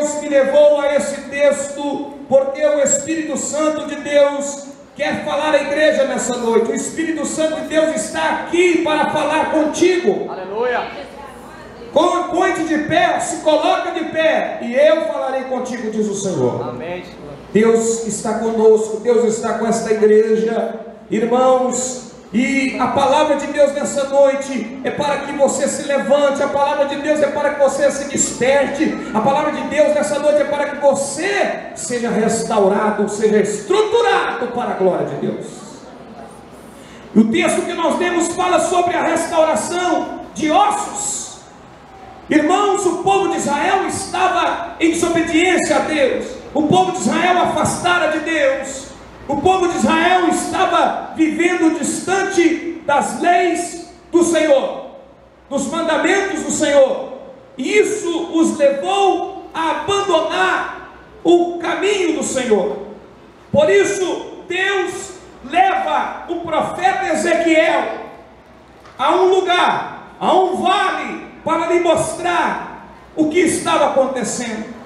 Deus me levou a esse texto, porque o Espírito Santo de Deus quer falar à igreja nessa noite. O Espírito Santo de Deus está aqui para falar contigo. Aleluia. Põe-te de pé, se coloca de pé, e eu falarei contigo, diz o Senhor. Amém. Deus está conosco, Deus está com esta igreja, irmãos, e a palavra de Deus nessa noite é para que você se levante, a palavra de Deus é para que você se desperte, a palavra de Deus nessa noite é para que você seja restaurado, seja estruturado para a glória de Deus. E o texto que nós lemos fala sobre a restauração de ossos. Irmãos, o povo de Israel estava em desobediência a Deus, o povo de Israel afastara de Deus, o povo de Israel estava vivendo distante das leis do Senhor, dos mandamentos do Senhor, e isso os levou a abandonar o caminho do Senhor. Por isso Deus leva o profeta Ezequiel a um lugar, a um vale, para lhe mostrar o que estava acontecendo.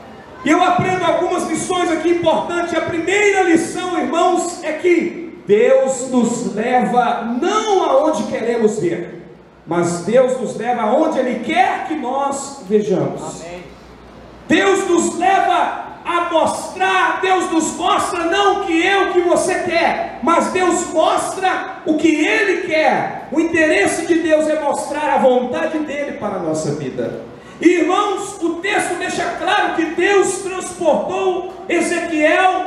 E eu aprendo algumas lições aqui importantes. A primeira lição, irmãos, é que Deus nos leva não aonde queremos ver, mas Deus nos leva aonde Ele quer que nós vejamos. Amém. Deus nos leva a mostrar, Deus nos mostra não o que você quer, mas Deus mostra o que Ele quer. O interesse de Deus é mostrar a vontade dEle para a nossa vida. E, irmãos, o texto deixa claro que Deus transportou Ezequiel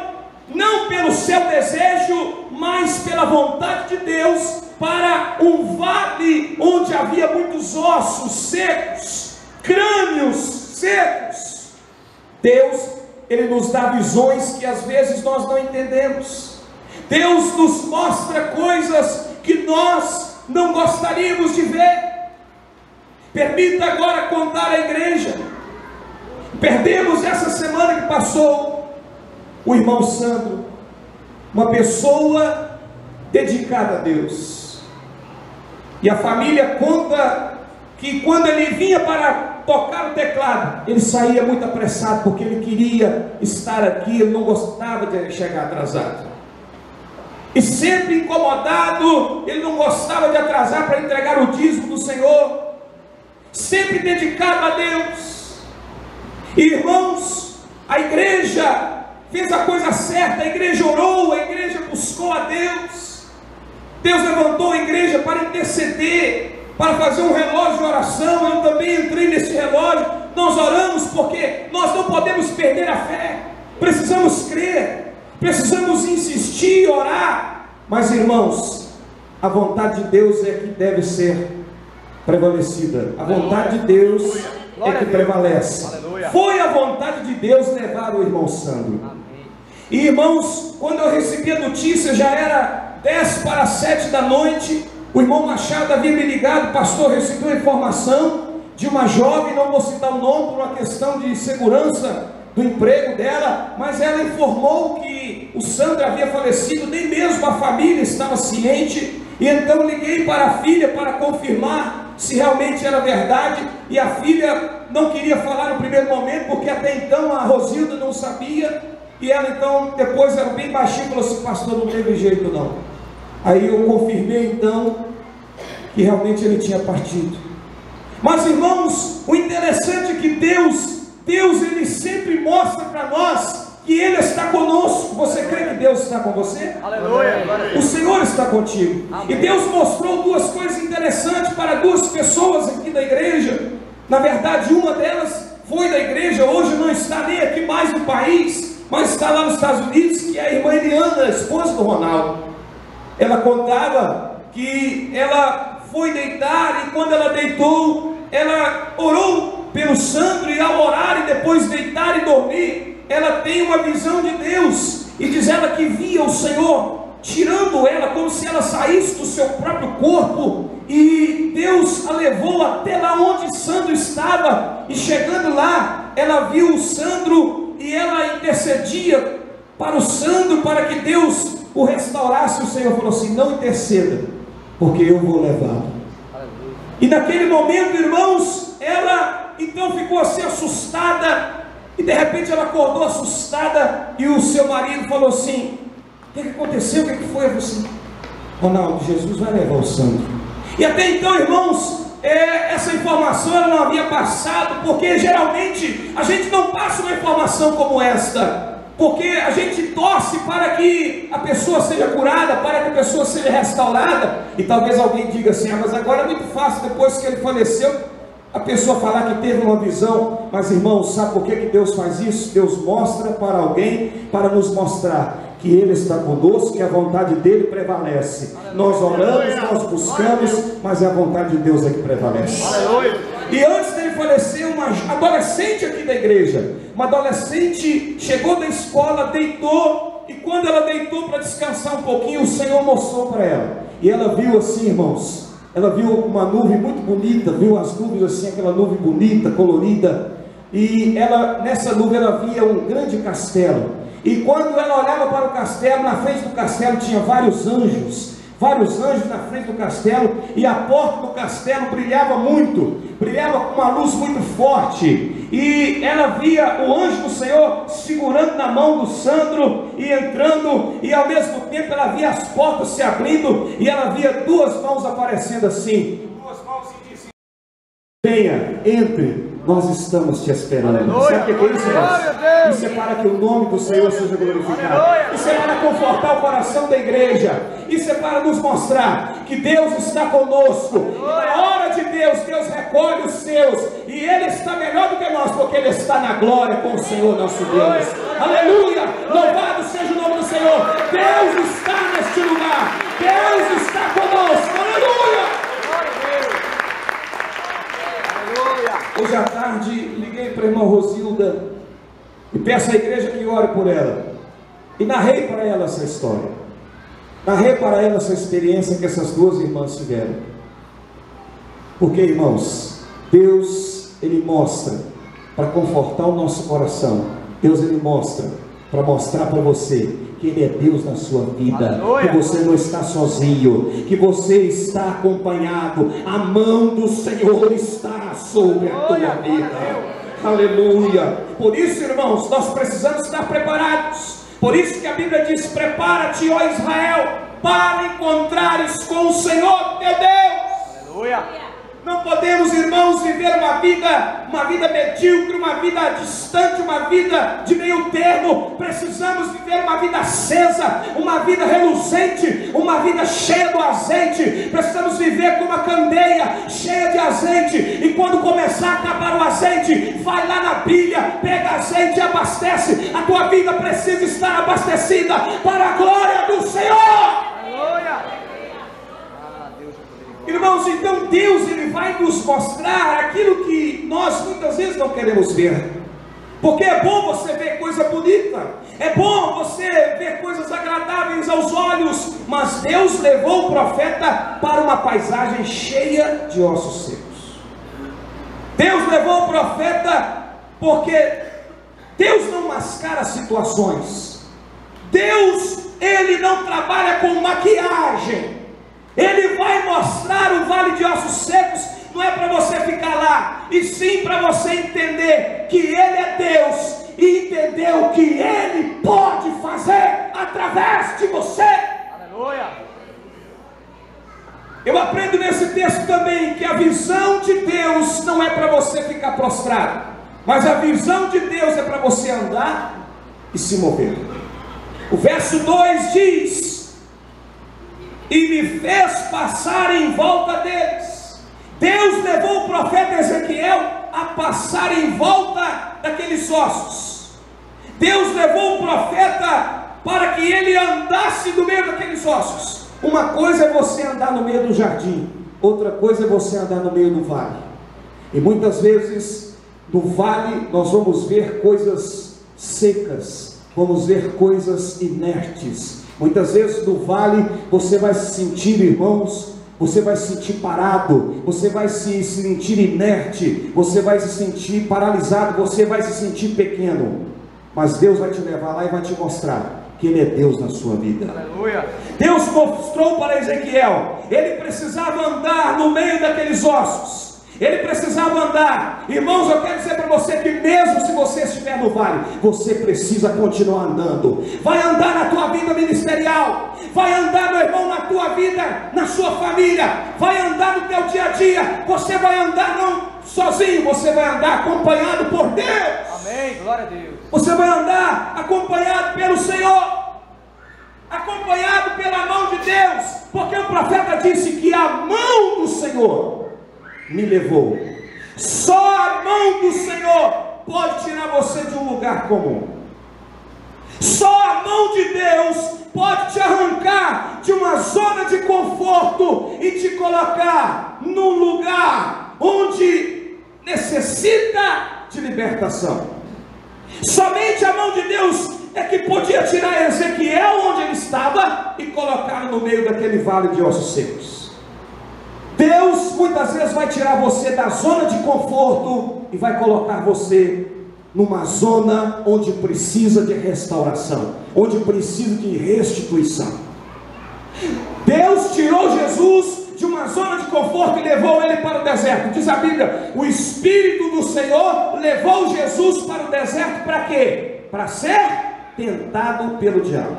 não pelo seu desejo, mas pela vontade de Deus, para um vale onde havia muitos ossos secos, crânios secos. Deus, Ele nos dá visões que às vezes nós não entendemos. Deus nos mostra coisas que nós não gostaríamos de ver. Permita agora contar à igreja. Perdemos essa semana que passou o irmão Sandro, uma pessoa dedicada a Deus. E a família conta que quando ele vinha para tocar o teclado, ele saía muito apressado, porque ele queria estar aqui, ele não gostava de chegar atrasado. E sempre incomodado, ele não gostava de atrasar para entregar o dízimo do Senhor, sempre dedicado a Deus. E, irmãos, a igreja fez a coisa certa, a igreja orou, a igreja buscou a Deus. Deus levantou a igreja para interceder, para fazer um relógio de oração. Eu também entrei nesse relógio. Nós oramos porque nós não podemos perder a fé, precisamos crer, precisamos insistir, orar. Mas, irmãos, a vontade de Deus é que deve ser prevalecida. A vontade de Deus é que prevalece. Foi a vontade de Deus levar o irmão Sandro. E, irmãos, quando eu recebi a notícia, já era 6:50 da noite. O irmão Machado havia me ligado: pastor, recebi uma informação de uma jovem, não vou citar o nome por uma questão de segurança do emprego dela, mas ela informou que o Sandro havia falecido, nem mesmo a família estava ciente. E então liguei para a filha para confirmar se realmente era verdade, e a filha não queria falar no primeiro momento, porque até então a Rosilda não sabia, e ela então, depois era bem baixinho, falou assim: pastor, não teve jeito não. Aí eu confirmei então que realmente ele tinha partido. Mas, irmãos, o interessante é que Deus Ele sempre mostra para nós que Ele está conosco. Você crê que Deus está com você? Aleluia. O Senhor está contigo. Amém. E Deus mostrou duas coisas interessantes para duas pessoas aqui da igreja. Na verdade, uma delas foi da igreja, hoje não está nem aqui mais no país, mas está lá nos Estados Unidos, que é a irmã Eliana, a esposa do Ronaldo. Ela contava que ela foi deitar, e quando ela deitou, ela orou pelo Sandro, e ao orar e depois deitar e dormir, ela tem uma visão de Deus, e diz ela que via o Senhor tirando ela, como se ela saísse do seu próprio corpo, e Deus a levou até lá onde Sandro estava, e chegando lá, ela viu o Sandro, e ela intercedia para o Sandro, para que Deus o restaurasse. O Senhor falou assim: não interceda, porque eu vou levá-lo. E naquele momento, irmãos, ela então ficou assim assustada, E de repente ela acordou assustada e o seu marido falou assim: o que aconteceu? O que foi você? Ronaldo, Jesus vai levar o sangue. E até então, irmãos, essa informação ela não havia passado, porque geralmente a gente não passa uma informação como esta, porque a gente torce para que a pessoa seja curada, para que a pessoa seja restaurada. E talvez alguém diga assim: mas agora é muito fácil, depois que ele faleceu, a pessoa falar que teve uma visão. Mas irmãos, sabe por que Deus faz isso? Deus mostra para alguém, para nos mostrar que Ele está conosco, que a vontade dEle prevalece. Nós oramos, nós buscamos, mas é a vontade de Deus é que prevalece. E antes dele falecer, uma adolescente aqui da igreja, uma adolescente chegou da escola, deitou, e quando ela deitou para descansar um pouquinho, o Senhor mostrou para ela, e ela viu assim, irmãos, ela viu uma nuvem muito bonita, viu as nuvens assim, aquela nuvem bonita, colorida, e ela, nessa nuvem ela via um grande castelo, e quando ela olhava para o castelo, na frente do castelo tinha vários anjos na frente do castelo, e a porta do castelo brilhava muito, brilhava com uma luz muito forte, e ela via o anjo do Senhor segurando na mão do Sandro e entrando, e ao mesmo tempo ela via as portas se abrindo, e ela via duas mãos aparecendo assim, duas mãos, e dizia: venha, entre, nós estamos te esperando. Aleluia. Sabe o que é isso, irmãos? Isso é para que o nome do Senhor seja glorificado. Aleluia. Isso é para confortar o coração da igreja. Isso é para nos mostrar que Deus está conosco. E na hora de Deus, Deus recolhe os seus, e Ele está melhor do que nós, porque Ele está na glória com o Senhor nosso Deus. Aleluia! Louvado seja o nome do Senhor. Deus está neste lugar. Deus está conosco. Aleluia! Hoje à tarde liguei para a irmã Rosilda e peço à igreja que ore por ela, e narrei para ela essa história, narrei para ela essa experiência que essas duas irmãs tiveram. Porque, irmãos, Deus, Ele mostra para confortar o nosso coração. Deus, Ele mostra para mostrar para você que Ele é Deus na sua vida. Aleluia. Que você não está sozinho, que você está acompanhado. A mão do Senhor está sobre a tua vida. Aleluia. Por isso, irmãos, nós precisamos estar preparados. Por isso que a Bíblia diz: prepara-te, ó Israel, para encontrares com o Senhor teu Deus. Aleluia. Não podemos, irmãos, viver uma vida medíocre, uma vida distante, uma vida de meio termo. Precisamos viver uma vida acesa, uma vida reluzente, uma vida cheia do azeite. Precisamos viver como uma candeia cheia de azeite, e quando começar a acabar o azeite, vai lá na pilha, pega azeite e abastece. A tua vida precisa estar abastecida para a glória do Senhor. Aleluia. Irmãos, então Deus, Ele vai nos mostrar aquilo que nós muitas vezes não queremos ver, porque é bom você ver coisa bonita, é bom você ver coisas agradáveis aos olhos, mas Deus levou o profeta para uma paisagem cheia de ossos secos. Deus levou o profeta porque Deus não mascara situações. Deus, Ele não trabalha com maquiagem. Ele vai mostrar o vale de ossos secos, não é para você ficar lá, e sim para você entender que Ele é Deus, e entender o que Ele pode fazer através de você. Aleluia. Eu aprendo nesse texto também que a visão de Deus não é para você ficar prostrado, mas a visão de Deus é para você andar e se mover. O verso 2 diz: e me fez passar em volta deles. Deus levou o profeta Ezequiel a passar em volta daqueles ossos. Deus levou o profeta para que ele andasse no meio daqueles ossos. Uma coisa é você andar no meio do jardim, outra coisa é você andar no meio do vale. E muitas vezes no vale nós vamos ver coisas secas, vamos ver coisas inertes. Muitas vezes no vale você vai se sentir, irmãos, você vai se sentir parado, você vai se sentir inerte, você vai se sentir paralisado, você vai se sentir pequeno. Mas Deus vai te levar lá e vai te mostrar que Ele é Deus na sua vida. Aleluia. Deus mostrou para Ezequiel, ele precisava andar no meio daqueles ossos. ele precisava andar. Irmãos, eu quero dizer para você que mesmo se você estiver no vale, você precisa continuar andando. Vai andar na tua vida ministerial, vai andar, meu irmão, na tua vida, na sua família, vai andar no teu dia a dia. Você vai andar não sozinho, você vai andar acompanhado por Deus. Amém, glória a Deus. Você vai andar acompanhado pelo Senhor, acompanhado pela mão de Deus, porque o profeta disse que a mão do Senhor me levou. Só a mão do Senhor pode tirar você de um lugar comum. Só a mão de Deus pode te arrancar de uma zona de conforto e te colocar num lugar onde necessita de libertação. Somente a mão de Deus é que podia tirar Ezequiel onde ele estava e colocá-lo no meio daquele vale de ossos secos. Deus muitas vezes vai tirar você da zona de conforto e vai colocar você numa zona onde precisa de restauração, onde precisa de restituição. Deus tirou Jesus de uma zona de conforto e levou ele para o deserto. Diz a Bíblia, o Espírito do Senhor levou Jesus para o deserto para quê? Para ser tentado pelo diabo.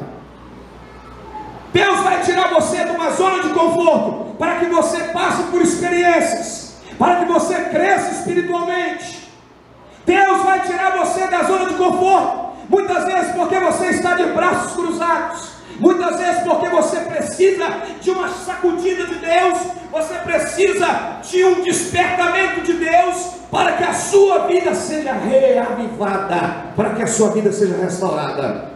Deus vai tirar você de uma zona de conforto para que você passe por experiências, para que você cresça espiritualmente. Deus vai tirar você da zona de conforto, muitas vezes porque você está de braços cruzados, muitas vezes porque você precisa de uma sacudida de Deus, você precisa de um despertamento de Deus, para que a sua vida seja reavivada, para que a sua vida seja restaurada.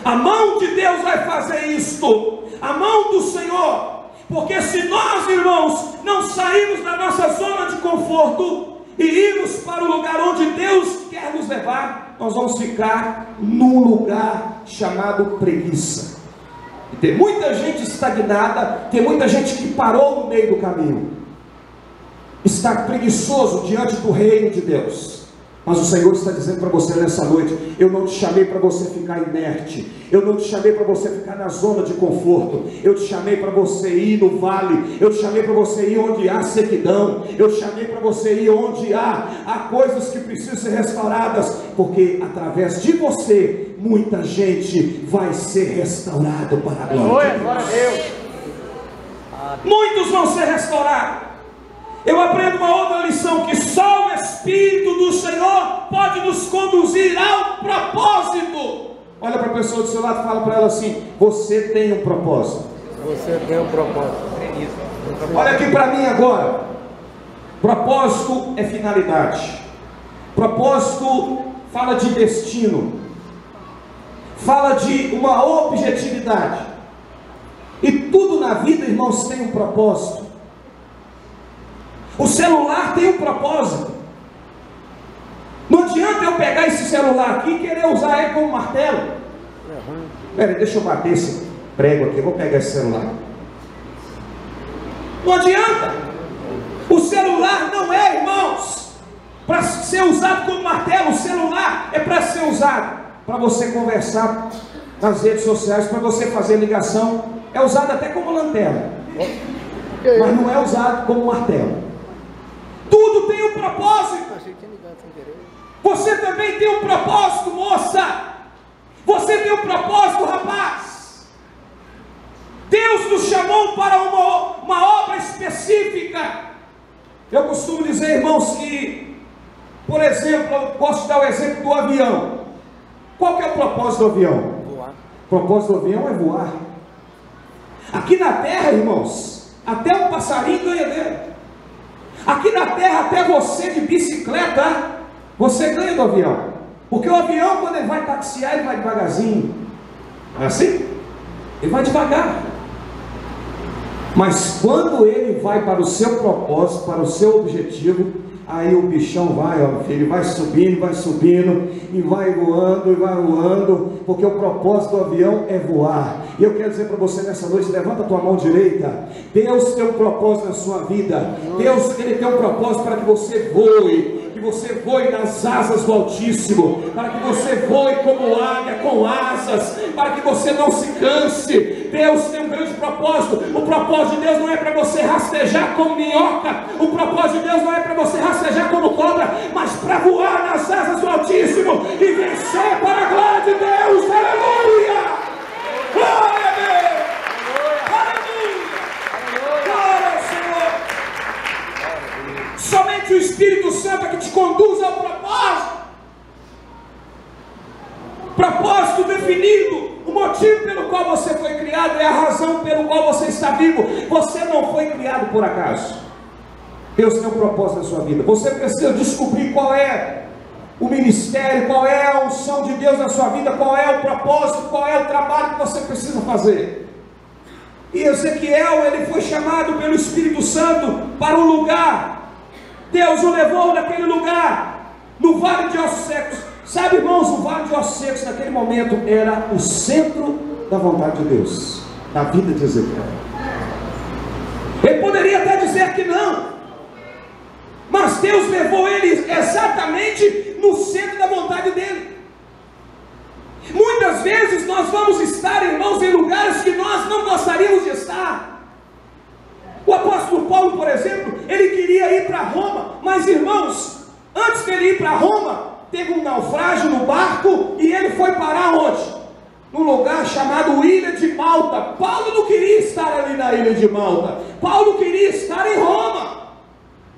A mão de Deus vai fazer isto, a mão do Senhor, porque se nós, irmãos, não sairmos da nossa zona de conforto e irmos para o lugar onde Deus quer nos levar, nós vamos ficar num lugar chamado preguiça. E tem muita gente estagnada, tem muita gente que parou no meio do caminho, está preguiçoso diante do reino de Deus. Mas o Senhor está dizendo para você nessa noite: eu não te chamei para você ficar inerte, eu não te chamei para você ficar na zona de conforto, eu te chamei para você ir no vale, eu te chamei para você ir onde há sequidão, eu te chamei para você ir onde há coisas que precisam ser restauradas, porque através de você muita gente vai ser restaurado para a glória de Deus. Glória a Deus. Muitos vão ser restaurados. Eu aprendo uma outra lição, que só o Espírito do Senhor pode nos conduzir ao propósito. Olha para a pessoa do seu lado e fala para ela assim: você tem um propósito. Você tem um propósito. Olha aqui para mim agora. Propósito é finalidade. Propósito fala de destino, fala de uma objetividade. E tudo na vida, irmãos, tem um propósito. O celular tem um propósito. Não adianta eu pegar esse celular aqui e querer usar ele como martelo. Peraí, deixa eu bater esse prego aqui, eu vou pegar esse celular. Não adianta. O celular não é, irmãos, para ser usado como martelo. O celular é para ser usado para você conversar nas redes sociais, para você fazer ligação. É usado até como lanterna, mas não é usado como martelo. Tudo tem um propósito. Você também tem um propósito, moça. Você tem um propósito, rapaz. Deus nos chamou para uma obra específica. Eu costumo dizer, irmãos, que, por exemplo, eu posso dar o exemplo do avião. Qual que é o propósito do avião? Voar. O propósito do avião é voar. Aqui na terra, irmãos, até um passarinho ganha dele. Aqui na terra, até você de bicicleta, você ganha do avião. Porque o avião, quando ele vai taxiar, ele vai devagarzinho. Não é assim? Ele vai devagar. Mas quando ele vai para o seu propósito, para o seu objetivo, aí o bichão vai, ó, filho, vai subindo, e vai voando, porque o propósito do avião é voar. E eu quero dizer para você nessa noite: levanta a tua mão direita. Deus tem um propósito na sua vida. Deus, Ele tem um propósito para que você voe, que que você voe nas asas do Altíssimo, para que você voe como águia com asas, para que você não se canse. Deus tem um grande propósito. O propósito de Deus não é para você rastejar como minhoca, o propósito de Deus não é para você rastejar como cobra, mas para voar nas asas do Altíssimo e vencer para a glória de Deus. Aleluia! Glória a Deus! Aleluia! Glória ao Senhor! Somente o Espírito Santo é que te conduz ao propósito. Propósito definido. O motivo pelo qual você foi criado é a razão pelo qual você está vivo. Você não foi criado por acaso. Deus tem um propósito na sua vida. Você precisa descobrir qual é o ministério, qual é a unção de Deus na sua vida, qual é o propósito, qual é o trabalho que você precisa fazer. E Ezequiel, ele foi chamado pelo Espírito Santo para um lugar. Deus o levou naquele lugar, no Vale de Ossos Secos. Sabe, irmãos, o Vale de Ossos Secos naquele momento era o centro da vontade de Deus, na vida de Ezequiel. Ele poderia até dizer que não, mas Deus levou ele exatamente no centro da vontade dele. Muitas vezes nós vamos estar, irmãos, em lugares que nós não gostaríamos de estar. O apóstolo Paulo, por exemplo, ele queria ir para Roma, mas, irmãos, antes dele ir para Roma, teve um naufrágio no barco e ele foi parar onde? Num lugar chamado Ilha de Malta. Paulo não queria estar ali na Ilha de Malta, Paulo queria estar em Roma.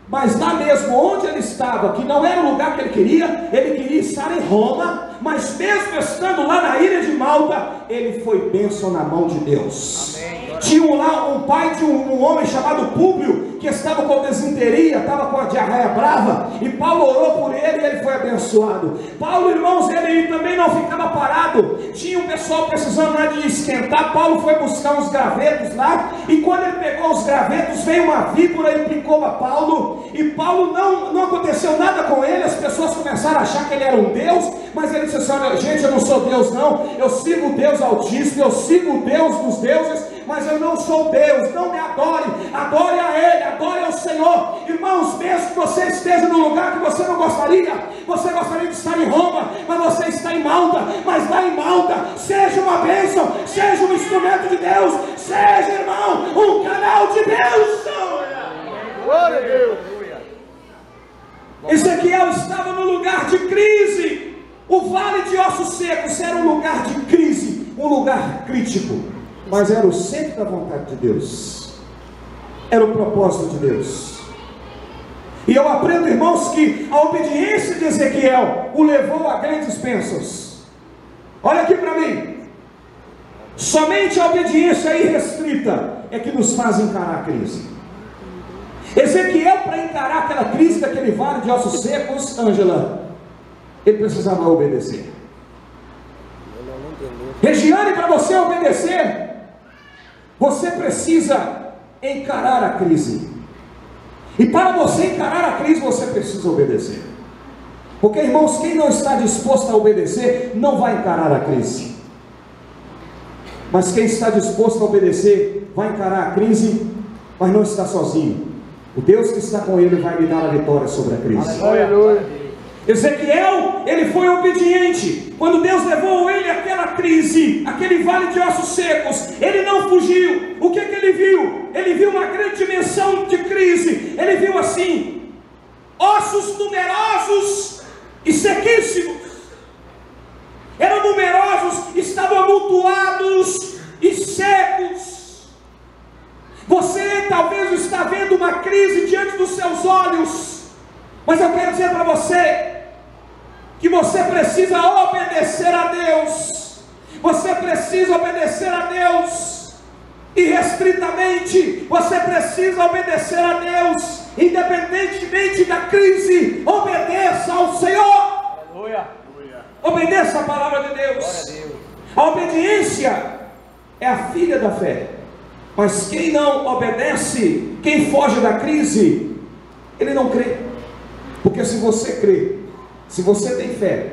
Mas lá mesmo onde ele estava, que não era o lugar que ele queria estar em Roma. Mas mesmo estando lá na Ilha de Malta, ele foi bênção na mão de Deus. Amém. Tinha lá um pai de um homem chamado Públio, que estava com desinteria, estava com a diarreia brava, e Paulo orou por ele e ele foi abençoado. Paulo, irmãos, ele também não ficava parado. Tinha um pessoal precisando lá de esquentar. Paulo foi buscar uns gravetos lá, e quando ele pegou os gravetos, veio uma víbora e picou a Paulo, e Paulo não aconteceu nada com ele. As pessoas começaram a achar que ele era um Deus, mas ele disse assim: olha, gente, eu não sou Deus não, eu sigo o Deus Altíssimo, eu sigo o Deus dos deuses, mas eu não sou Deus. Não me adore, adore a Ele, adore ao Senhor. Irmãos, mesmo que você esteja num lugar que você não gostaria, você gostaria de estar em Roma, mas você está em Malta, mas lá em Malta, seja uma bênção, seja um instrumento de Deus, seja, irmão, um canal de bênção. Glória a Deus. Ezequiel estava no lugar de crise. O Vale de Ossos Secos era um lugar de crise, um lugar crítico, mas era o centro da vontade de Deus, era o propósito de Deus. E eu aprendo, irmãos, que a obediência de Ezequiel o levou a grandes bênçãos. Olha aqui para mim, somente a obediência irrestrita é que nos faz encarar a crise. Ezequiel, para encarar aquela crise daquele Vale de Ossos Secos, Ângela, ele precisava obedecer. Regiane, para você obedecer, você precisa encarar a crise. E para você encarar a crise, você precisa obedecer. Porque, irmãos, quem não está disposto a obedecer, não vai encarar a crise. Mas quem está disposto a obedecer, vai encarar a crise, mas não está sozinho. O Deus que está com ele vai lhe dar a vitória sobre a crise. Aleluia. Ezequiel, ele foi obediente. Quando Deus levou ele àquela crise, aquele vale de ossos secos, ele não fugiu. O que ele viu? Ele viu uma grande dimensão de crise. Ele viu assim, ossos numerosos e sequíssimos. Eram numerosos, estavam amontoados e secos. Você talvez está vendo uma crise diante dos seus olhos, mas eu quero dizer para você que você precisa obedecer a Deus. Você precisa obedecer a Deus irrestritamente. Você precisa obedecer a Deus independentemente da crise. Obedeça ao Senhor. Aleluia. Obedeça a palavra de Deus. A obediência é a filha da fé. Mas quem não obedece, quem foge da crise, ele não crê. Porque se você crê, se você tem fé,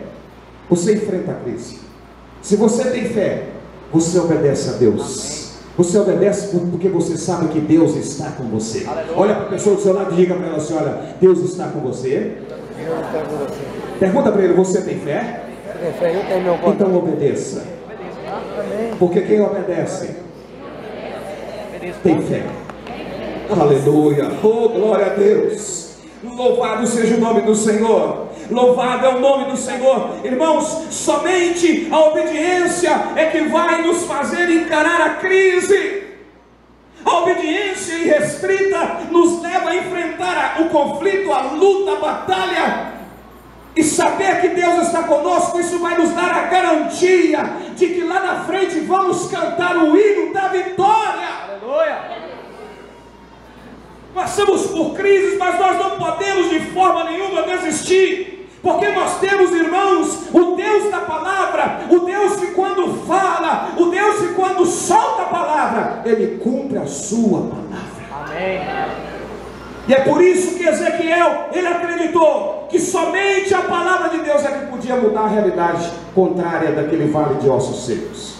você enfrenta a crise. Se você tem fé, você obedece a Deus. Você obedece porque você sabe que Deus está com você. Aleluia. Olha para a pessoa do seu lado e diga para ela assim: olha, Deus está com você. Jesus está com você. Pergunta para ele, você tem fé? Você tem fé? Eu tenho meu vontade. Então obedeça. Porque quem obedece tem fé. Aleluia. Oh, glória a Deus. Louvado seja o nome do Senhor. Louvado é o nome do Senhor. Irmãos, somente a obediência é que vai nos fazer encarar a crise. A obediência irrestrita nos leva a enfrentar o conflito, a luta, a batalha. E saber que Deus está conosco, isso vai nos dar a garantia de que lá na frente vamos cantar o hino da vitória. Aleluia! Passamos por crises, mas nós não podemos de forma nenhuma desistir, porque nós temos, irmãos, o Deus da palavra, o Deus que quando fala, o Deus que quando solta a palavra, Ele cumpre a sua palavra. Amém. E é por isso que Ezequiel, ele acreditou que somente a palavra de Deus é que podia mudar a realidade contrária daquele vale de ossos secos.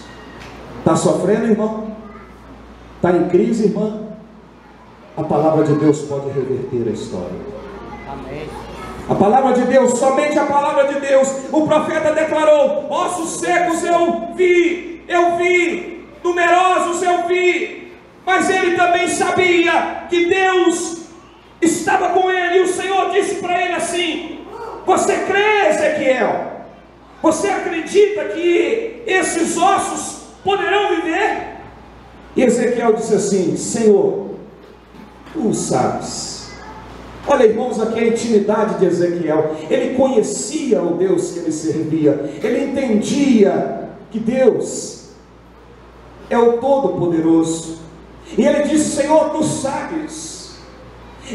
Está sofrendo, irmão? Está em crise, irmã? A palavra de Deus pode reverter a história. Amém. A palavra de Deus, somente a palavra de Deus. O profeta declarou: ossos secos eu vi, numerosos eu vi. Mas ele também sabia que Deus estava com ele, e o Senhor disse para ele assim: você crê, Ezequiel? Você acredita que esses ossos poderão viver? E Ezequiel disse assim: Senhor, tu sabes. Olha, irmãos, aqui a intimidade de Ezequiel. Ele conhecia o Deus que ele servia. Ele entendia que Deus é o Todo-Poderoso. E ele disse: Senhor, tu sabes.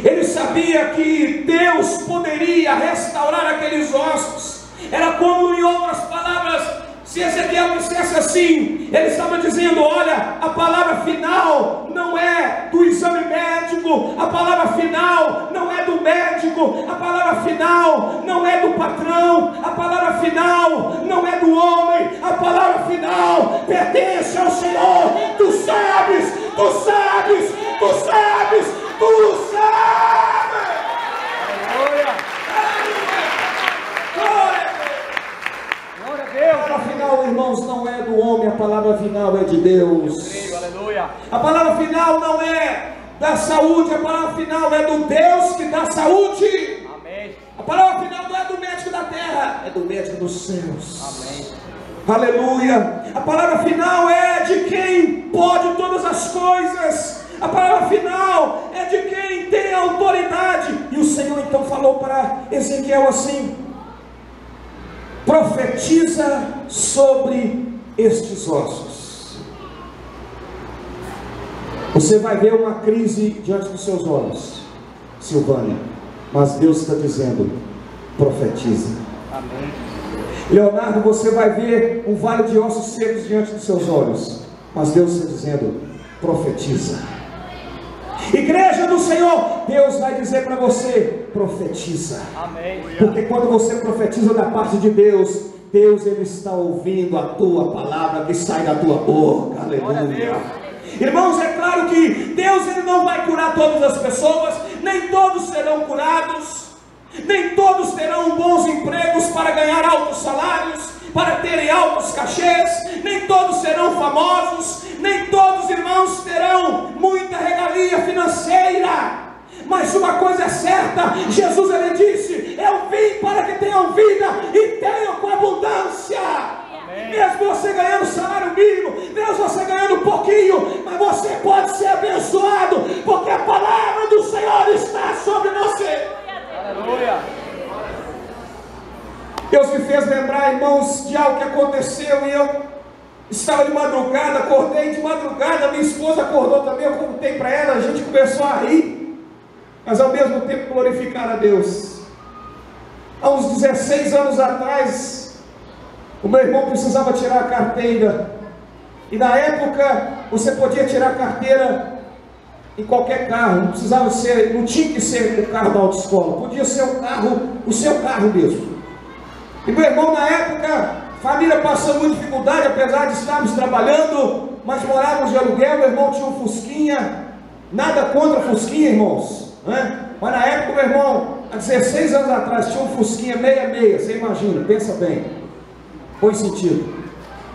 Ele sabia que Deus poderia restaurar aqueles ossos. Era como, em outras palavras, se Ezequiel dissesse assim, ele estava dizendo: olha, a palavra final não é do exame médico, a palavra final não é do médico, a palavra final não é do patrão, a palavra final não é do homem, a palavra final pertence ao Senhor. Tu sabes, tu sabes, tu sabes, tu sabes. Aleluia! Glória a Deus! A palavra final, irmãos, não é do homem, a palavra final é de Deus. Aleluia! A palavra final não é da saúde, a palavra final é do Deus que dá saúde. Amém. A palavra final não é do médico da terra, é do médico dos céus. Amém. Aleluia. A palavra final é de quem pode todas as coisas. A palavra final é de quem tem autoridade. E o Senhor então falou para Ezequiel assim: profetiza sobre estes ossos. Você vai ver uma crise diante dos seus olhos, Silvânia, mas Deus está dizendo: profetiza. Amém. Leonardo, você vai ver um vale de ossos secos diante dos seus olhos, mas Deus está dizendo: profetiza. Igreja do Senhor, Deus vai dizer para você: profetiza. Amém. Porque quando você profetiza da parte de Deus, Deus ele está ouvindo a tua palavra que sai da tua boca. Aleluia. Irmãos, é claro que Deus ele não vai curar todas as pessoas, nem todos serão curados, nem todos terão bons empregos para ganhar altos salários, para terem altos cachês, nem todos serão famosos, nem todos, irmãos, terão muita regalia financeira. Mas uma coisa é certa, Jesus ele disse: eu vim para que tenham vida e tenham com abundância. Amém. Mesmo você ganhando salário mínimo, mesmo você ganhando pouquinho, mas você pode ser abençoado, porque a palavra do Senhor está sobre você. Aleluia. Deus me fez lembrar, irmãos, de algo que aconteceu, e eu estava de madrugada, acordei de madrugada, minha esposa acordou também, eu contei para ela, a gente começou a rir, mas ao mesmo tempo glorificar a Deus. Há uns 16 anos atrás, o meu irmão precisava tirar a carteira, e na época você podia tirar a carteira em qualquer carro, não precisava ser, não tinha que ser o carro da autoescola, podia ser o seu carro mesmo. E meu irmão, na época, família passou muita dificuldade, apesar de estarmos trabalhando, mas morávamos de aluguel. Meu irmão tinha um Fusquinha, nada contra Fusquinha, irmãos, né? Mas na época, meu irmão, há 16 anos atrás, tinha um Fusquinha 66, você imagina, pensa bem, põe sentido.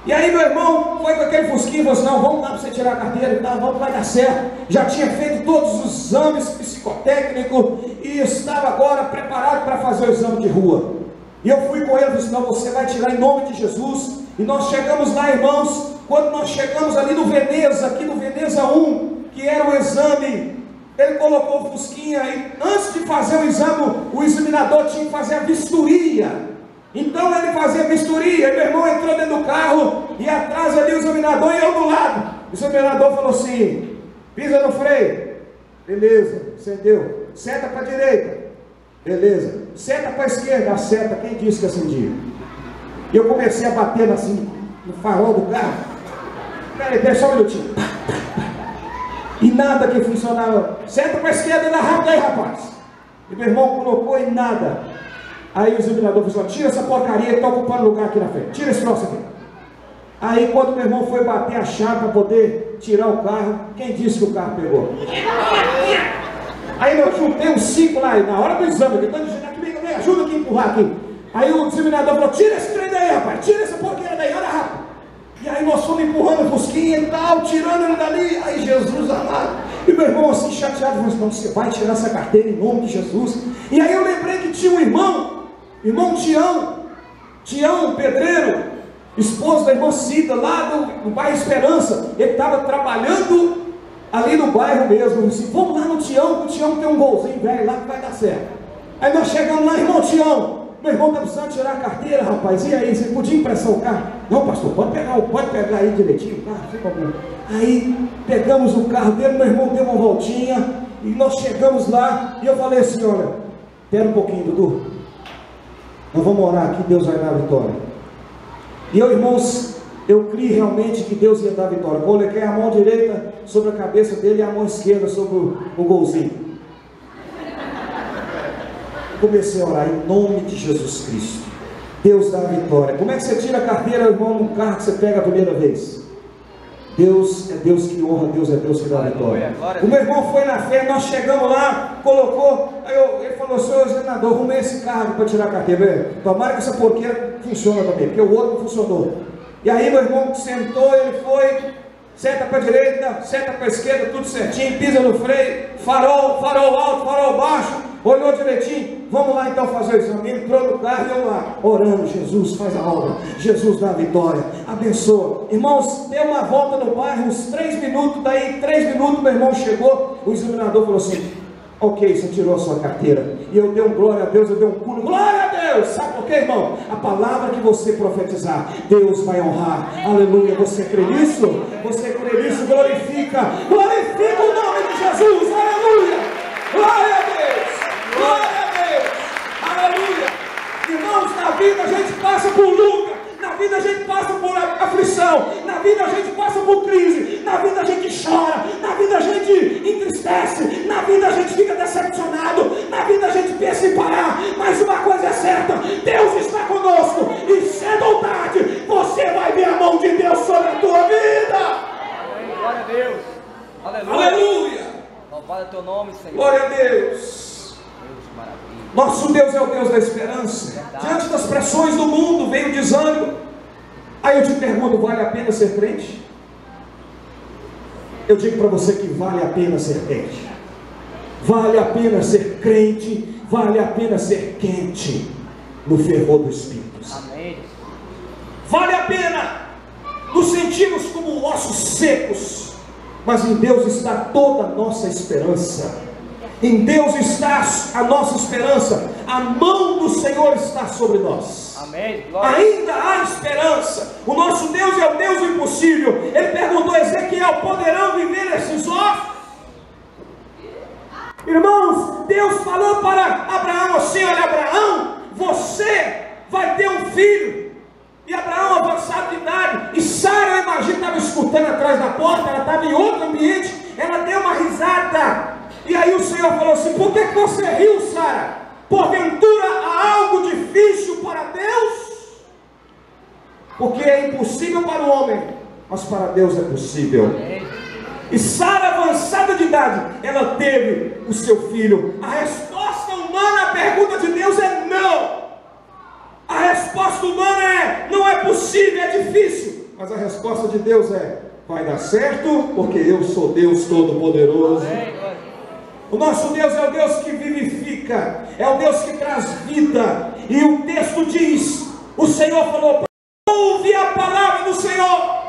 E aí meu irmão foi com aquele Fusquinha e falou assim, não, vamos lá para você tirar a carteira e tal, vamos, vai dar certo. Já tinha feito todos os exames psicotécnicos e estava agora preparado para fazer o exame de rua. E eu fui com ele e disse, não, você vai tirar em nome de Jesus. E nós chegamos lá, irmãos, quando nós chegamos ali no Veneza, aqui no Veneza 1, que era o exame, ele colocou o Fusquinha e antes de fazer o exame, o examinador tinha que fazer a vistoria. Então ele fazia a vistoria, e meu irmão entrou dentro do carro, e atrás ali o examinador e eu do lado. O examinador falou assim, pisa no freio, beleza, acendeu, seta para a direita, beleza, seta para a esquerda, a seta, quem disse que acendia? E eu comecei a bater assim, no farol do carro, peraí, deixa só um minutinho, e nada que funcionava, seta para a esquerda, anda rápido aí rapaz, e meu irmão colocou e nada. Aí o examinador falou assim, tira essa porcaria que está ocupando lugar aqui na frente, tira esse troço aqui. Aí quando meu irmão foi bater a chave para poder tirar o carro, quem disse que o carro pegou? Aí eu juntei uns 5 lá, na hora do exame, tentando dizer, me ajuda aqui a empurrar aqui. Aí o examinador falou, tira esse trem daí rapaz, tira essa porcaria daí, olha rápido. E aí nós fomos empurrando o Fusquinha e tal, tirando ele dali, aí Jesus amado. E meu irmão assim chateado, falou assim, não, você vai tirar essa carteira em nome de Jesus. E aí eu lembrei que tinha um irmão Tião Pedreiro, esposo da irmã Cida, lá no bairro Esperança. Ele estava trabalhando ali no bairro mesmo. Disse, vamos lá no Tião, que o Tião tem um golzinho velho lá que vai dar certo. Aí nós chegamos lá, irmão Tião, meu irmão está precisando tirar a carteira, rapaz, e aí, você podia emprestar o carro? Não, pastor, pode pegar aí direitinho o carro, não tem problema. Aí pegamos o carro dele, meu irmão deu uma voltinha, e nós chegamos lá, e eu falei assim, olha, espera um pouquinho, Dudu, nós vamos orar aqui, Deus vai dar a vitória. E eu, irmãos, eu criei realmente que Deus ia dar a vitória. Coloquei a mão direita sobre a cabeça dele e a mão esquerda sobre o golzinho. Comecei a orar em nome de Jesus Cristo. Deus dá a vitória. Como é que você tira a carteira, irmão, num carro que você pega a primeira vez? Deus é Deus que honra, Deus é Deus que dá a vitória. O meu irmão foi na fé, nós chegamos lá, colocou, ele falou, senhor examinador, arrumei esse carro para tirar a carteira. Tomara que essa porqueira funcione também, porque o outro não funcionou. E aí meu irmão sentou, ele foi, seta para a direita, seta para a esquerda, tudo certinho, pisa no freio, farol alto, farol baixo, olhou direitinho. Vamos lá então fazer o exame. Entrou no carro e eu lá, orando, Jesus faz a obra, Jesus dá a vitória, abençoa. Irmãos, deu uma volta no bairro, uns 3 minutos, daí 3 minutos meu irmão chegou, o examinador falou assim, ok, você tirou a sua carteira. E eu dei um glória a Deus, eu dei um pulo, glória a Deus. Sabe por quê, irmão? A palavra que você profetizar, Deus vai honrar. Aleluia, você crê nisso? Você crê nisso? Glorifica o nome de Jesus, aleluia, glória a Deus, glória a Deus, aleluia. Irmãos, na vida a gente passa por luta, na vida a gente passa por aflição, na vida a gente passa por crise, na vida a gente chora, na vida a gente entristece, na vida a gente fica decepcionado, na vida a gente pensa em parar, mas uma coisa é certa, Deus está conosco, e cedo ou tarde, você vai ver a mão de Deus sobre a tua vida. Glória a Deus, aleluia, aleluia. Louvado é teu nome, Senhor. Glória a Deus. Nosso Deus é o Deus da esperança. Verdade. Diante das pressões do mundo, vem o desânimo. Aí eu te pergunto, vale a pena ser crente? Eu digo para você que vale a pena ser crente. Vale a pena ser crente. Vale a pena ser quente no fervor do Espírito. Amém. Vale a pena nos sentirmos como ossos secos, mas em Deus está toda a nossa esperança. Em Deus está a nossa esperança. A mão do Senhor está sobre nós. Amém. Glória. Ainda há esperança. O nosso Deus é o Deus do impossível. Ele perguntou a Ezequiel, poderão viver esses ossos? Irmãos, Deus falou para Abraão assim, olha Abraão, você vai ter um filho. E Abraão avançado de idade, e Sara, eu imagino, estava escutando atrás da porta, ela estava em outro ambiente, ela deu uma risada. E aí o Senhor falou assim, por que você riu, Sara? Porventura há algo difícil para Deus? Porque é impossível para o homem, mas para Deus é possível. E Sara, avançada de idade, ela teve o seu filho. A resposta humana à pergunta de Deus é não. A resposta humana é: não é possível, é difícil. Mas a resposta de Deus é: vai dar certo, porque eu sou Deus Todo-Poderoso. O nosso Deus é o Deus que vivifica, é o Deus que traz vida. E o texto diz: o Senhor falou, ouve a palavra do Senhor.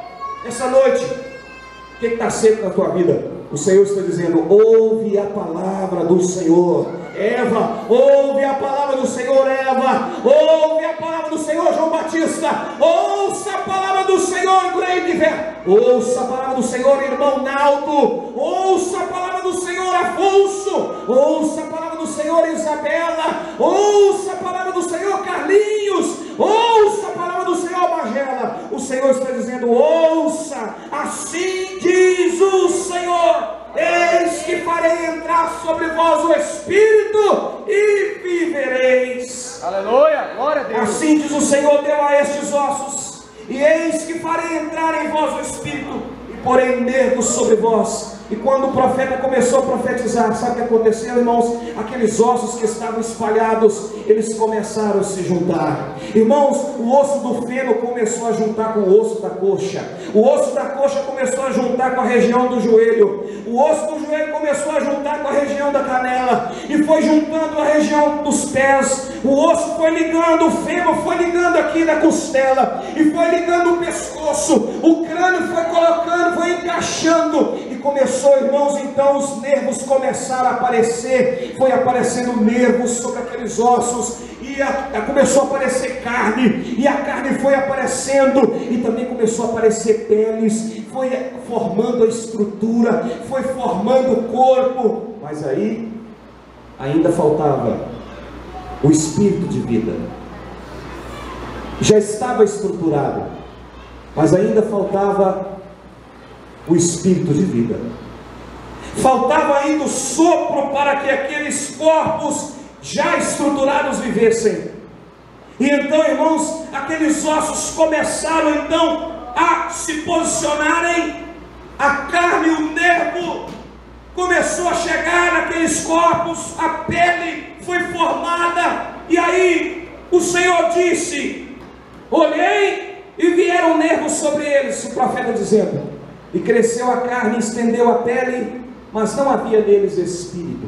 Essa noite, o que está seco na tua vida? O Senhor está dizendo: ouve a palavra do Senhor. Eva, ouve a palavra do Senhor. Eva, ouve a palavra do Senhor. João Batista, ouça a palavra do Senhor. Gleidiver, ouça a palavra do Senhor. Irmão Naldo, ouça a palavra do Senhor. Afonso, ouça a palavra do Senhor. Isabela, ouça a palavra do Senhor. Carlinhos, ouça a palavra do Senhor. Magela, o Senhor está dizendo: ouça, assim diz o Senhor: eis que farei entrar sobre vós o Espírito e vivereis. Aleluia, glória a Deus. Assim diz o Senhor: deu a estes ossos, e eis que farei entrar em vós o Espírito e porei nervos sobre vós. E quando o profeta começou a profetizar, sabe o que aconteceu, irmãos? Aqueles ossos que estavam espalhados, eles começaram a se juntar. Irmãos, o osso do feno começou a juntar com o osso da coxa. O osso da coxa começou a juntar com a região do joelho. O osso do joelho começou a juntar com a região da canela. E foi juntando a região dos pés. O osso foi ligando, o feno foi ligando aqui na costela. E foi ligando o pescoço. O crânio foi colocando, foi encaixando. E começou, irmãos, então os nervos começaram a aparecer. Foi aparecendo nervos sobre aqueles ossos. E começou a aparecer carne. E a carne foi aparecendo. E também começou a aparecer peles. Foi formando a estrutura. Foi formando o corpo. Mas aí ainda faltava o espírito de vida. Já estava estruturado, mas ainda faltava o espírito de vida. Faltava ainda o sopro para que aqueles corpos já estruturados vivessem. E então, irmãos, aqueles ossos começaram então a se posicionarem. A carne, o nervo começou a chegar naqueles corpos, a pele foi formada. E aí o Senhor disse: olhei e vieram nervos sobre eles. O profeta dizendo: e cresceu a carne, estendeu a pele, mas não havia neles espírito.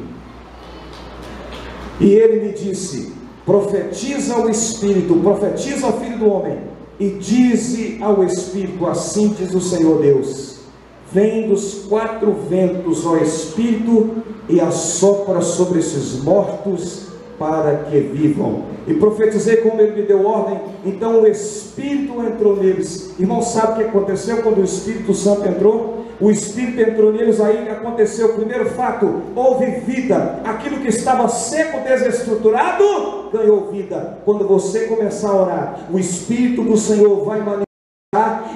E ele me disse: profetiza ao Espírito, profetiza ao Filho do Homem, e dize ao Espírito: assim diz o Senhor Deus: vem dos quatro ventos, ó Espírito, e assopra sobre esses mortos para que vivam. E profetizei como ele me deu ordem. Então o Espírito entrou neles. Irmão, sabe o que aconteceu quando o Espírito Santo entrou? O Espírito entrou neles, aí aconteceu o primeiro fato: houve vida. Aquilo que estava seco, desestruturado, ganhou vida. Quando você começar a orar, o Espírito do Senhor vai manifestar,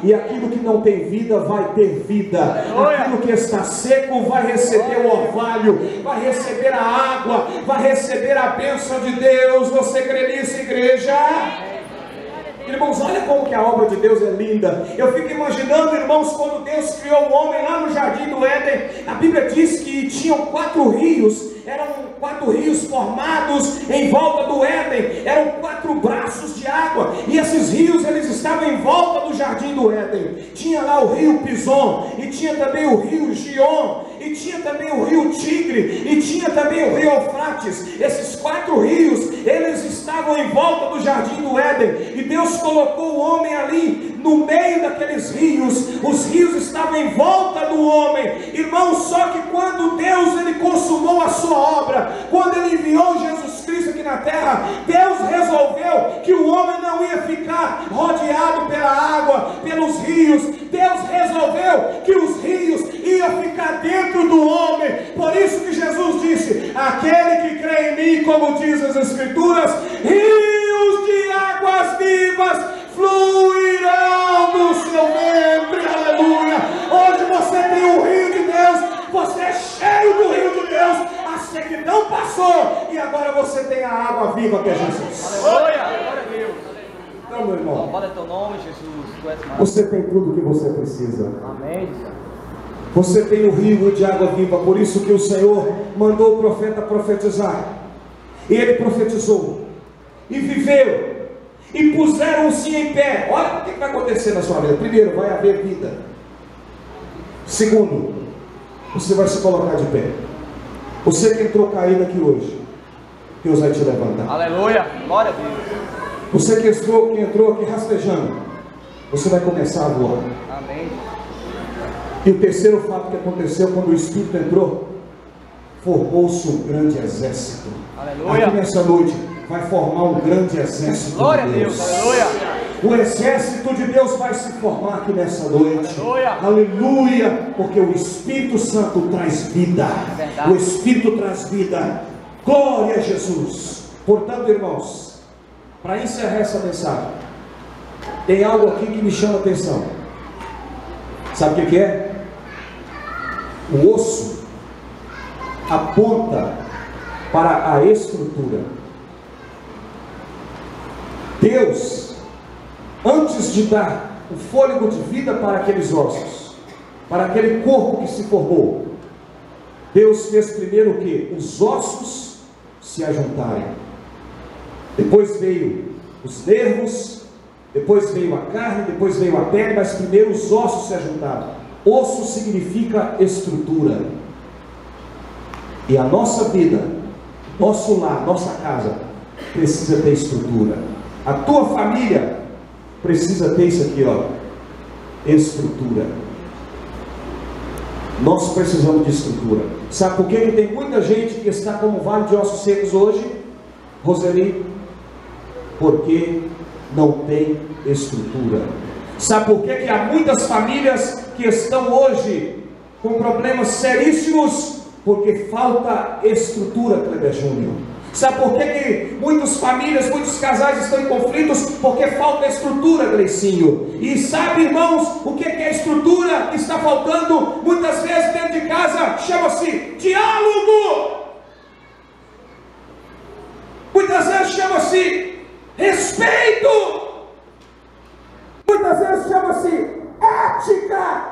e aquilo que não tem vida vai ter vida. Aquilo que está seco vai receber o orvalho, vai receber a água, vai receber a bênção de Deus. Você crê nisso, igreja? Irmãos, olha como que a obra de Deus é linda. Eu fico imaginando, irmãos, quando Deus criou o homem lá no jardim do Éden. A Bíblia diz que tinham 4 rios. Eram 4 rios formados em volta do Éden. Eram 4 braços de água. E esses rios, eles estavam em volta do jardim do Éden. Tinha lá o rio Pison, e tinha também o rio Gion, e tinha também o rio Tigre, e tinha também o rio Eufrates. Esses 4 rios, eles estavam em volta do jardim do Éden. E Deus colocou o homem ali no meio daqueles rios. Os rios estavam em volta do homem. Irmão, só que quando Deus ele consumou a sua obra, quando ele enviou Jesus Cristo aqui na terra, Deus resolveu que o homem não ia ficar rodeado pela água, pelos rios. Deus resolveu que os rios iam ficar dentro do homem. Por isso que Jesus disse: aquele que crê em mim, como diz as Escrituras, rios de águas vivas fluirão do seu ventre. Aleluia! Hoje você tem o rio de Deus, você é cheio do rio de Deus. A sequidão passou e agora você tem a água viva que é Jesus. Aleluia! Glória a Deus. Então, meu irmão, Louvado é teu nome, Jesus. Tu és maravilhoso. você tem tudo o que você precisa. Amém. Você tem o rio de água viva. Por isso que o Senhor mandou o profeta profetizar. E ele profetizou, e viveu, e puseram-se em pé. Olha o que vai acontecer na sua vida. Primeiro, vai haver vida. Segundo, você vai se colocar de pé. Você que entrou caído aqui hoje, Deus vai te levantar. Aleluia, glória a Deus. Você que entrou aqui rastejando, você vai começar a voar. Amém. E o terceiro fato que aconteceu quando o Espírito entrou, formou-se um grande exército. Aleluia. Aqui nessa noite vai formar um grande exército. Glória de a Deus, aleluia. O exército de Deus vai se formar aqui nessa noite. Aleluia. Aleluia. Porque o Espírito Santo traz vida. Verdade. O Espírito traz vida. Glória a Jesus. Portanto, irmãos, para encerrar essa mensagem, tem algo aqui que me chama a atenção. Sabe o que é? O osso aponta para a estrutura. Deus, antes de dar o fôlego de vida para aqueles ossos, para aquele corpo que se formou, Deus fez primeiro o que? Os ossos se ajuntarem. Depois veio os nervos, depois veio a carne, depois veio a pele, mas primeiro os ossos se ajuntaram. Osso significa estrutura. E a nossa vida, nosso lar, nossa casa, precisa ter estrutura. A tua família precisa ter isso aqui, ó, estrutura. Nós precisamos de estrutura. Sabe por que tem muita gente que está como vale de ossos secos hoje, Roseli? Porque não tem estrutura. Sabe por que há muitas famílias que estão hoje com problemas seríssimos? Porque falta estrutura, Kleber Júnior. Sabe por que muitas famílias, muitos casais estão em conflitos? Porque falta estrutura, Gleicinho. E sabe, irmãos, o que é a estrutura que está faltando? Muitas vezes dentro de casa chama-se diálogo. Muitas vezes chama-se respeito. Muitas vezes chama-se ética.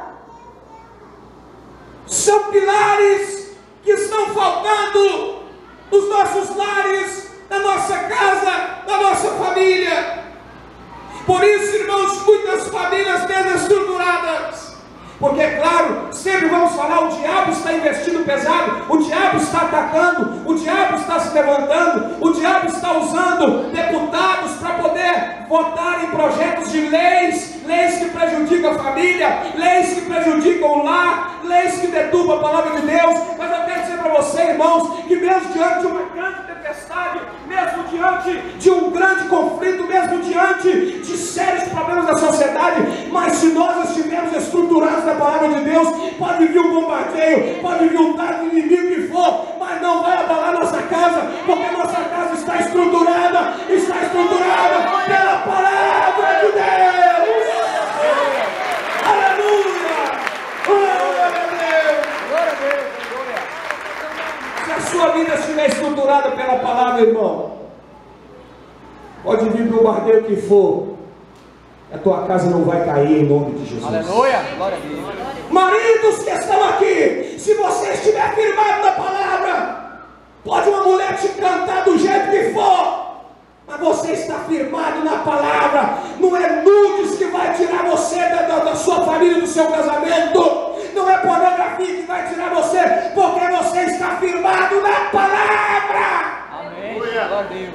São pilares que estão faltando nos nossos lares, na nossa casa, na nossa família. Por isso, irmãos, muitas famílias desestruturadas. Porque, é claro, sempre vamos falar, o diabo está investindo pesado, o diabo está atacando, o diabo está se levantando, o diabo está usando deputados para poder votar em projetos de leis, leis que prejudicam a família, leis que prejudicam o lar, leis que deturpam a palavra de Deus. Mas eu quero dizer para você, irmãos, que mesmo diante de uma grande tempestade, mesmo diante de um grande conflito, mesmo diante de sérios problemas da sociedade, mas se nós estivermos estruturados na palavra de Deus, pode vir um bombardeio, pode vir um dardo inimigo que for, mas não vai abalar nossa casa, porque nossa casa está estruturada pela palavra de Deus. Aleluia! Glória a Deus! Se a sua vida estiver estruturada pela palavra, irmão, pode vir o bombardeio que for, a tua casa não vai cair em nome de Jesus. Aleluia, glória a Deus. Maridos que estão aqui, se você estiver firmado na palavra, pode uma mulher te cantar do jeito que for, mas você está firmado na palavra. Não é nudes que vai tirar você da sua família, do seu casamento. Não é pornografia que vai tirar você, porque você está firmado na palavra. Amém, glória a Deus.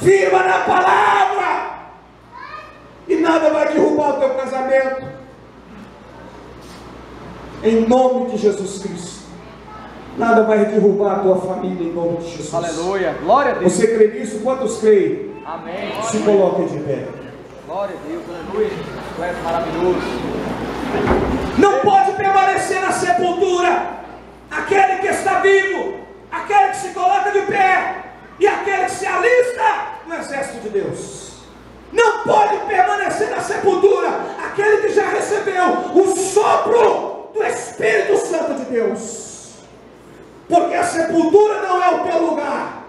Firma na palavra, e nada vai derrubar o teu casamento, em nome de Jesus Cristo. Nada vai derrubar a tua família, em nome de Jesus. Aleluia, glória a Deus. Você crê nisso? Quantos creem? Amém. Se coloquem de pé. Glória a Deus, aleluia. Tu és maravilhoso. Não pode permanecer na sepultura aquele que está vivo, aquele que se coloca de pé e aquele que se alista no exército de Deus. Não pode permanecer na sepultura aquele que já recebeu o sopro do Espírito Santo de Deus. Porque a sepultura não é o teu lugar.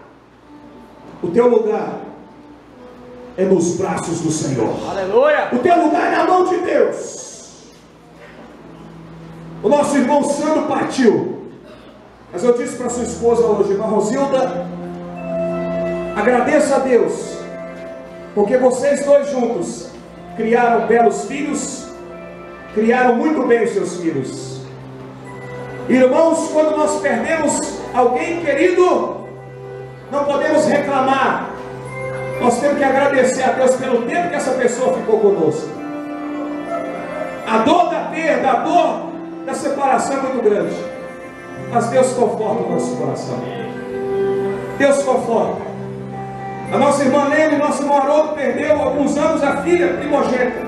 O teu lugar é nos braços do Senhor. Aleluia. O teu lugar é na mão de Deus. O nosso irmão Sandro partiu, mas eu disse para sua esposa hoje, irmã Rosilda, Agradeça a Deus, porque vocês dois juntos criaram belos filhos, criaram muito bem os seus filhos. Irmãos, quando nós perdemos alguém querido, não podemos reclamar. Nós temos que agradecer a Deus pelo tempo que essa pessoa ficou conosco. A dor da perda, a dor da separação é muito grande, mas Deus conforta o nosso coração. Deus conforta. A nossa irmã Lene, nosso irmão Haroldo perdeu há alguns anos a filha primogênita,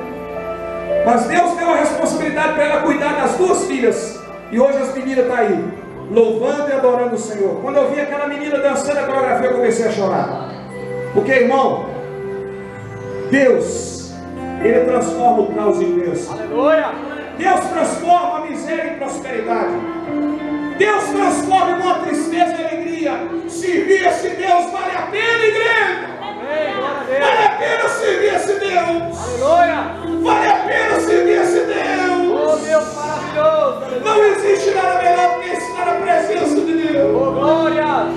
mas Deus deu a responsabilidade para ela cuidar das duas filhas, e hoje as meninas estão aí, louvando e adorando o Senhor. Quando eu vi aquela menina dançando a coreografia, eu comecei a chorar, porque, irmão, Deus, Ele transforma o caos em bênção. Aleluia! Deus transforma a miséria em prosperidade. Deus transforma uma tristeza em alegria. Servir esse Deus vale a pena, igreja. Amém, glória a Deus. Vale a pena servir esse Deus. Aleluia! Vale a pena servir esse Deus. Oh, Deus maravilhoso! Aleluia. Não existe nada melhor do que estar na presença de Deus. Oh, glória!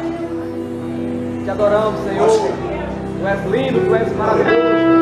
Te adoramos, Senhor. Tu és lindo, tu és maravilhoso.